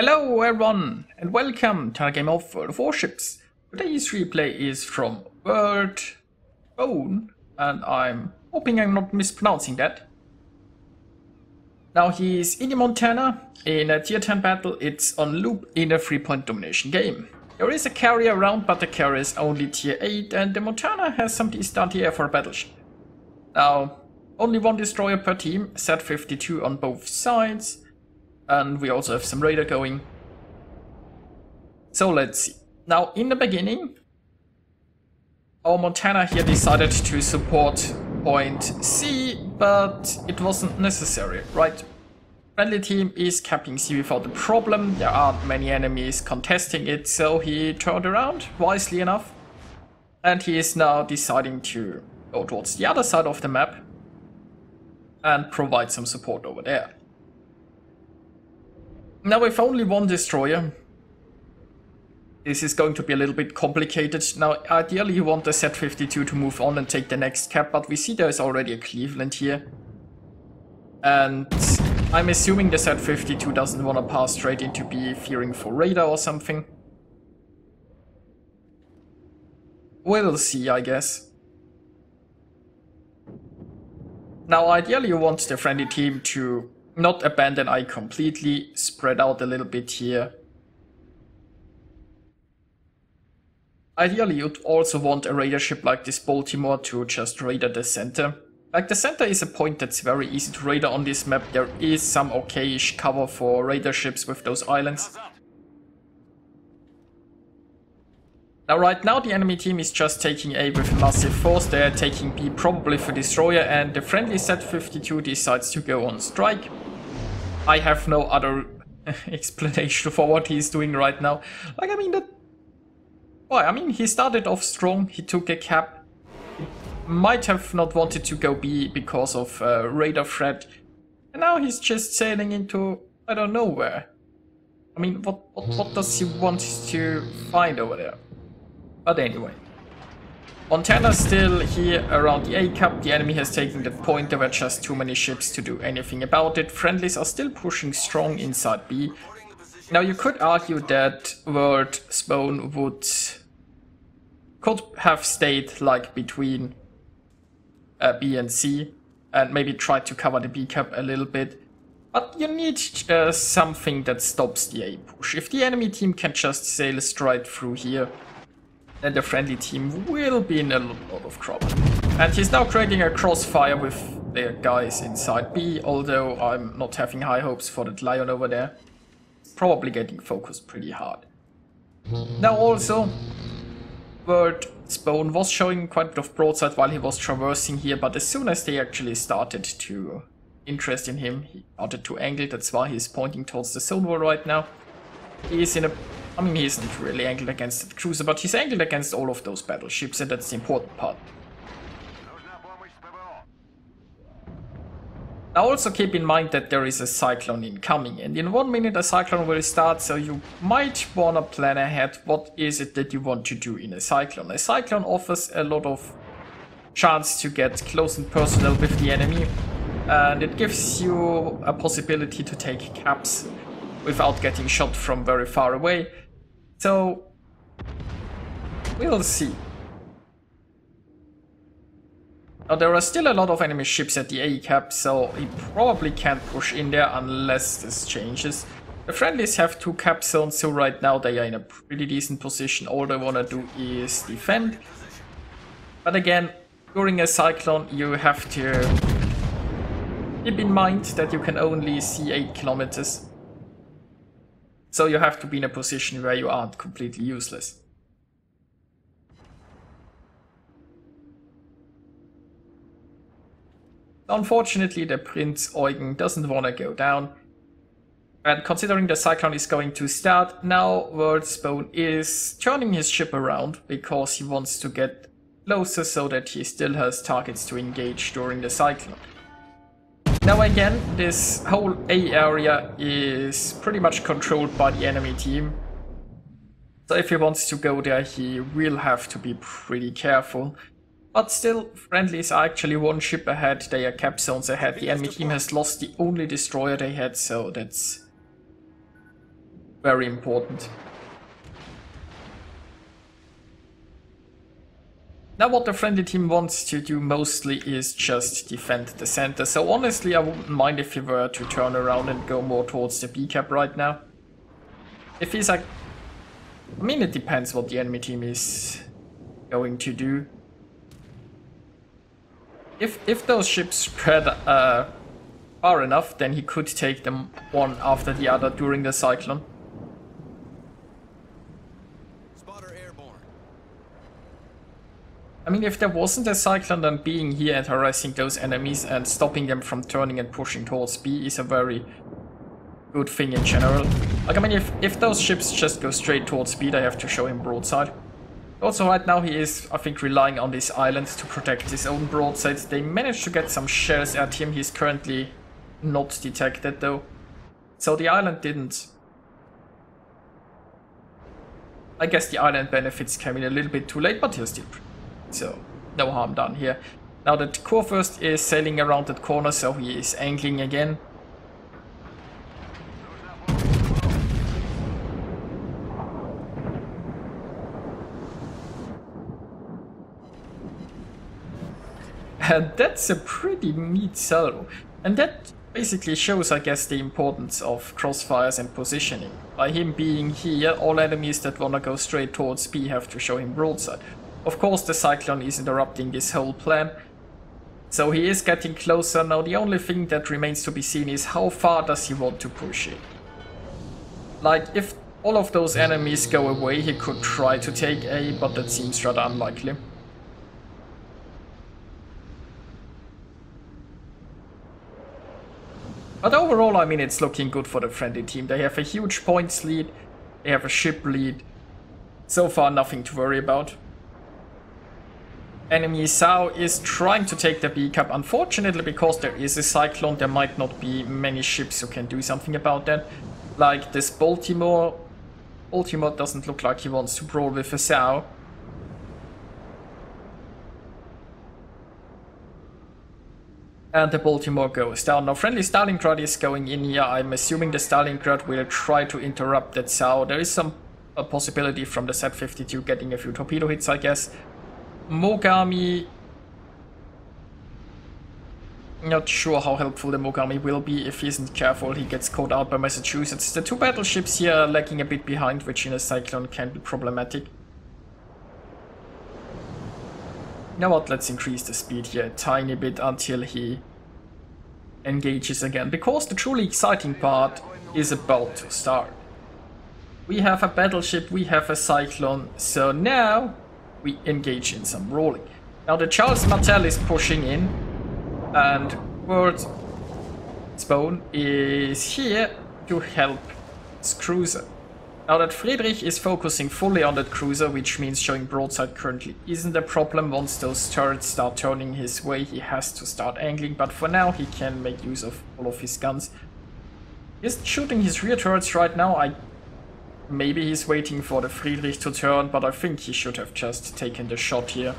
Hello everyone, and welcome to a game of World of Warships. Today's replay is from World Own, and I'm hoping I'm not mispronouncing that. Now he's in Montana, in a tier 10 battle. It's on loop in a 3-point domination game. There is a carrier around, but the carrier is only tier 8, and the Montana has some decent anti-air for a battleship. Now, only one destroyer per team, set 52 on both sides. And we also have some radar going. So let's see. Now, in the beginning, our Montana here decided to support point C, but it wasn't necessary, right? Friendly team is capping C without a problem. There aren't many enemies contesting it, so he turned around, wisely enough. And he is now deciding to go towards the other side of the map and provide some support over there. Now with only one destroyer, this is going to be a little bit complicated. Now ideally you want the Z-52 to move on and take the next cap, but we see there is already a Cleveland here. And I'm assuming the Z-52 doesn't want to pass straight into B, fearing for radar or something. We'll see, I guess. Now ideally you want the friendly team to not abandon I completely, spread out a little bit here. Ideally you'd also want a radar ship like this Baltimore to just radar the center. Like the center is a point that's very easy to radar on this map. There is some okayish cover for radar ships with those islands. Now right now the enemy team is just taking A with a massive force. They're taking B probably for destroyer, and the friendly Z-52 decides to go on strike. I have no other explanation for what he's doing right now. Like, I mean, he started off strong, he took a cap. Might have not wanted to go B because of radar threat. And now he's just sailing into, I don't know where. I mean, what does he want to find over there? But anyway. Montana's still here around the A cap. The enemy has taken that point. There were just too many ships to do anything about it. Friendlies are still pushing strong inside B. Now you could argue that World Spawn could have stayed like between B and C and maybe tried to cover the B cap a little bit. But you need something that stops the A push. If the enemy team can just sail straight through here, then the friendly team will be in a lot of trouble. And he's now creating a crossfire with the guys inside B, although I'm not having high hopes for that Lion over there. Probably getting focused pretty hard. Now also, World Spawn was showing quite a bit of broadside while he was traversing here, but as soon as they actually started to interest in him, he started to angle. That's why he's pointing towards the zone wall right now. He is in a... I mean, he isn't really angled against the cruiser, but he's angled against all of those battleships, and that's the important part. Now also keep in mind that there is a Cyclone incoming, and in 1 minute a Cyclone will start, so you might wanna plan ahead what is it that you want to do in a Cyclone. A Cyclone offers a lot of chance to get close and personal with the enemy, and it gives you a possibility to take caps without getting shot from very far away. So, we'll see. Now there are still a lot of enemy ships at the A cap, so he probably can't push in there unless this changes. The friendlies have 2 cap zones, so right now they are in a pretty decent position. All they wanna do is defend. But again, during a Cyclone you have to keep in mind that you can only see 8 kilometers. So you have to be in a position where you aren't completely useless. Unfortunately, the Prince Eugen doesn't want to go down. And considering the Cyclone is going to start, now World Spawn is turning his ship around because he wants to get closer so that he still has targets to engage during the Cyclone. Now again, this whole A area is pretty much controlled by the enemy team. So if he wants to go there, he will have to be pretty careful. But still, friendlies are actually 1 ship ahead, they are cap zones ahead. The enemy team has lost the only destroyer they had, so that's very important. Now what the friendly team wants to do mostly is just defend the center. So honestly, I wouldn't mind if he were to turn around and go more towards the B cap right now. If he's like... I mean, it depends what the enemy team is going to do. If those ships spread far enough, then he could take them one after the other during the Cyclone. Spotter airborne. I mean, if there wasn't a Cyclone, then being here and harassing those enemies and stopping them from turning and pushing towards B is a very good thing in general. Like, I mean, if those ships just go straight towards B, they have to show him broadside. Also, right now he is, I think, relying on this island to protect his own broadsides. They managed to get some shells at him. He's currently not detected, though. So the island didn't... I guess the island benefits came in a little bit too late, but he's still... So, no harm done here. Now that Kurfürst is sailing around that corner, so he is angling again. And that's a pretty neat salvo. And that basically shows, I guess, the importance of crossfires and positioning. By him being here, all enemies that wanna go straight towards B have to show him broadside. Of course, the Cyclone is interrupting this whole plan. So he is getting closer. Now the only thing that remains to be seen is how far does he want to push it. Like, if all of those enemies go away, he could try to take A, but that seems rather unlikely. But overall, I mean, it's looking good for the friendly team. They have a huge points lead, they have a ship lead. So far, nothing to worry about. Enemy Sao is trying to take the B cap. Unfortunately, because there is a Cyclone, there might not be many ships who can do something about that. Like this Baltimore. Baltimore doesn't look like he wants to brawl with a Sao. And the Baltimore goes down. Now friendly Stalingrad is going in here. I'm assuming the Stalingrad will try to interrupt that Sao. There is some possibility from the Z-52 getting a few torpedo hits, I guess. Mogami... Not sure how helpful the Mogami will be. If he isn't careful, he gets caught out by Massachusetts. The two battleships here are lagging a bit behind, which in a Cyclone can be problematic. You know what, let's increase the speed here a tiny bit until he engages again, because the truly exciting part is about to start. We have a battleship, we have a Cyclone, so now we engage in some rolling. Now the Charles Martel is pushing in, and World Spawn is here to help his cruiser. Now that Friedrich is focusing fully on that cruiser, which means showing broadside currently isn't a problem. Once those turrets start turning his way, he has to start angling, but for now he can make use of all of his guns. He's shooting his rear turrets right now. Maybe he's waiting for the Friedrich to turn, but I think he should have just taken the shot here.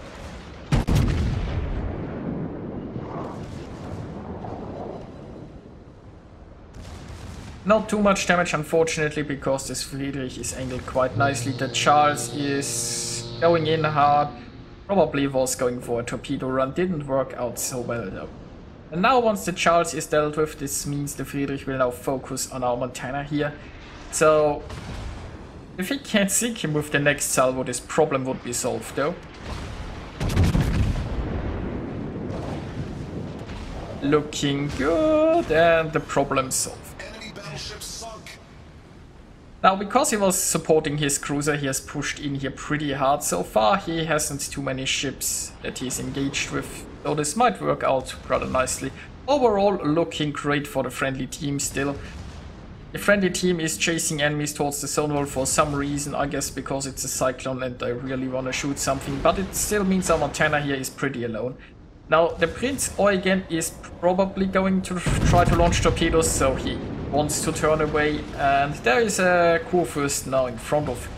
Not too much damage, unfortunately, because this Friedrich is angled quite nicely. The Charles is going in hard. Probably was going for a torpedo run. Didn't work out so well, though. And now once the Charles is dealt with, this means the Friedrich will now focus on our Montana here. So, if he can't sink him with the next salvo, this problem would be solved, though. Looking good, and the problem solved. Now, because he was supporting his cruiser, he has pushed in here pretty hard. So far, he hasn't too many ships that he's engaged with, so this might work out rather nicely. Overall, looking great for the friendly team still. The friendly team is chasing enemies towards the zone wall for some reason, I guess because it's a Cyclone and they really want to shoot something, but it still means our Montana here is pretty alone. Now, the Prince Eugen is probably going to try to launch torpedoes, so he wants to turn away, and there is a Kurfürst now in front of him.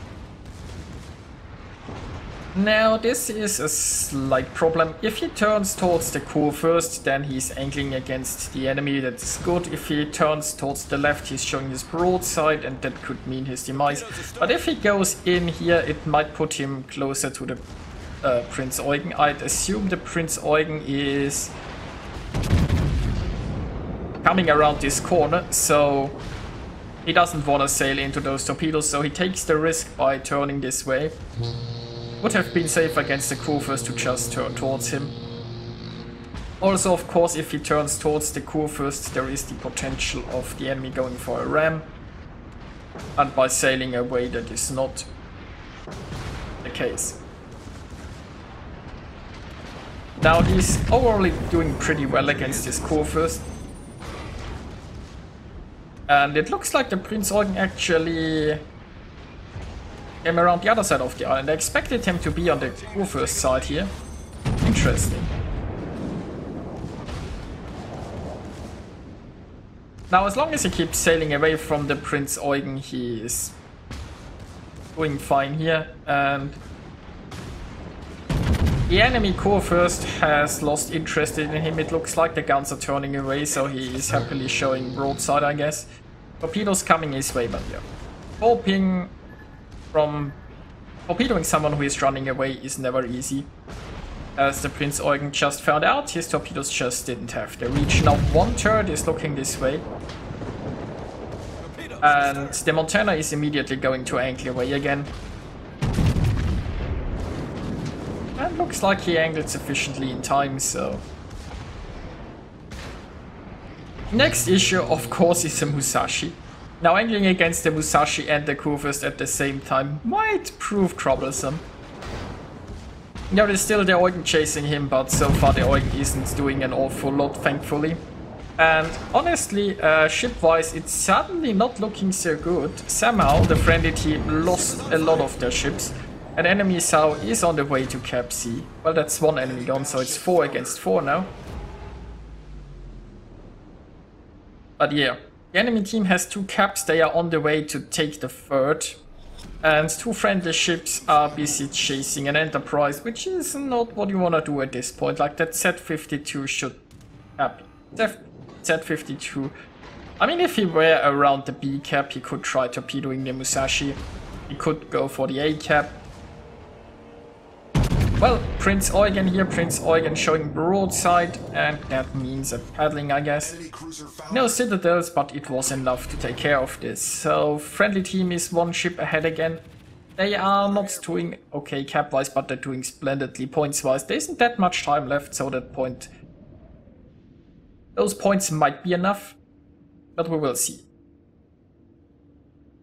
Now this is a slight problem. If he turns towards the core first, then he's angling against the enemy, that's good. If he turns towards the left, he's showing his broadside, and that could mean his demise. But if he goes in here, it might put him closer to the Prince Eugen. I'd assume the Prince Eugen is coming around this corner, so he doesn't want to sail into those torpedoes, so he takes the risk by turning this way. Would have been safe against the Kurfürst to just turn towards him. Also, of course, if he turns towards the Kurfürst, there is the potential of the enemy going for a ram. And by sailing away, that is not the case. Now, he's overall doing pretty well against this Kurfürst. And it looks like the Prince Eugen actually came around the other side of the island. I expected him to be on the Kurfürst side here. Interesting. Now, as long as he keeps sailing away from the Prince Eugen, he is doing fine here. And the enemy Kurfürst has lost interest in him. It looks like the guns are turning away, so he is happily showing broadside, I guess. Torpedoes coming his way, but yeah. Hoping from torpedoing someone who is running away is never easy. As the Prince Eugen just found out, his torpedoes just didn't have the reach. Now one turret is looking this way. And the Montana is immediately going to angle away again. And looks like he angled sufficiently in time, so... Next issue, of course, is the Musashi. Now, angling against the Musashi and the Kurfürst at the same time might prove troublesome. There is still the Eugen chasing him, but so far the Eugen isn't doing an awful lot, thankfully. And honestly, ship-wise, it's suddenly not looking so good. Somehow, the friendly team lost a lot of their ships. And enemy SAO is on the way to Cap C. Well, that's one enemy gone, so it's 4 against 4 now. But yeah. The enemy team has 2 caps, they are on the way to take the 3rd. And 2 friendly ships are busy chasing an Enterprise, which is not what you want to do at this point. Like that Z-52 should happen. Z-52. I mean, if he were around the B cap, he could try torpedoing the Musashi. He could go for the A cap. Well, Prince Eugen here, Prince Eugen showing broadside, and that means a paddling, I guess. No citadels, but it was enough to take care of this. So, friendly team is 1 ship ahead again. They are not doing okay cap-wise, but they're doing splendidly points-wise. There isn't that much time left, so those points might be enough, but we will see.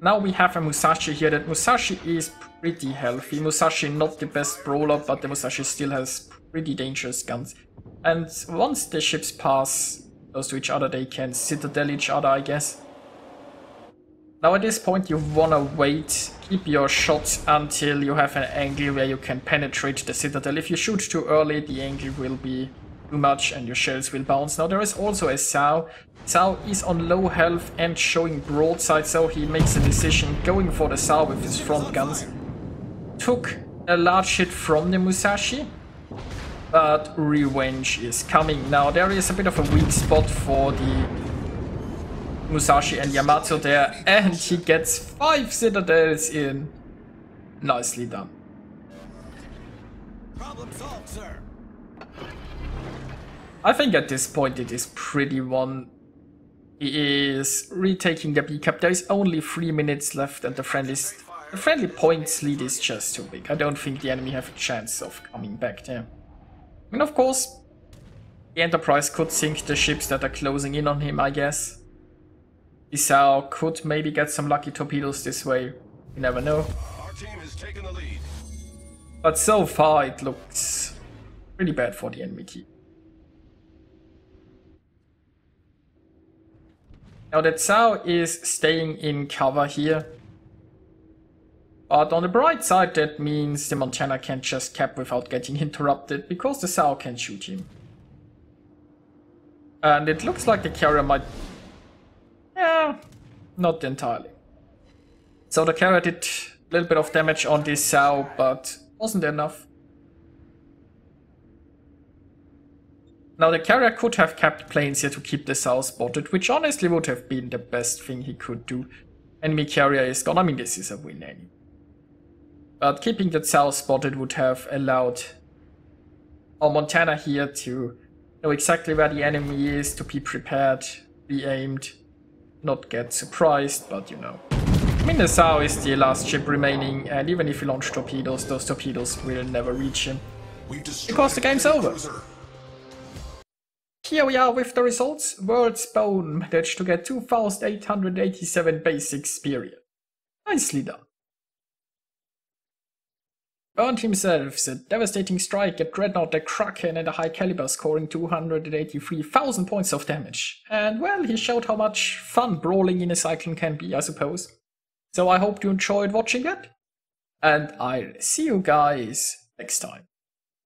Now we have a Musashi here. That Musashi is pretty healthy. Musashi not the best brawler, but the Musashi still has pretty dangerous guns. And once the ships pass close to each other, they can citadel each other, I guess. Now at this point you wanna wait, keep your shots until you have an angle where you can penetrate the citadel. If you shoot too early, the angle will be too much and your shells will bounce. Now there is also a SAO. SAO is on low health and showing broadside, so he makes a decision going for the SAO with his front guns. Took a large hit from the Musashi, but revenge is coming. Now there is a bit of a weak spot for the Musashi and Yamato there, and he gets 5 citadels in. Nicely done. Problem solved, sir. I think at this point it is pretty won. He is retaking the B cap. There is only 3 minutes left, and the friendly points lead is just too big. I don't think the enemy have a chance of coming back there. And of course, the Enterprise could sink the ships that are closing in on him, I guess. Isao could maybe get some lucky torpedoes this way. You never know. Our team has taken the lead. But so far it looks pretty bad for the enemy team. Now that SAO is staying in cover here. But on the bright side, that means the Montana can't just cap without getting interrupted, because the SAO can shoot him. And it looks like the carrier might... yeah, not entirely. So the carrier did a little bit of damage on this SAO, but Wasn't enough. Now the carrier could have kept planes here to keep the south spotted, which honestly would have been the best thing he could do. Enemy carrier is gone. I mean, this is a win anyway. But keeping that south spotted would have allowed our Montana here to know exactly where the enemy is, to be prepared, be aimed, not get surprised, but you know. I mean, the Sao is the last ship remaining, and even if you launch torpedoes, those torpedoes will never reach him. Because the game's over. Here we are with the results. World's Bone managed to get 2,887 base experience. Nicely done. Earned himself the devastating strike at Dreadnought the Kraken and a high caliber, scoring 283,000 points of damage. And well, he showed how much fun brawling in a Cyclone can be, I suppose. So I hope you enjoyed watching that. And I'll see you guys next time.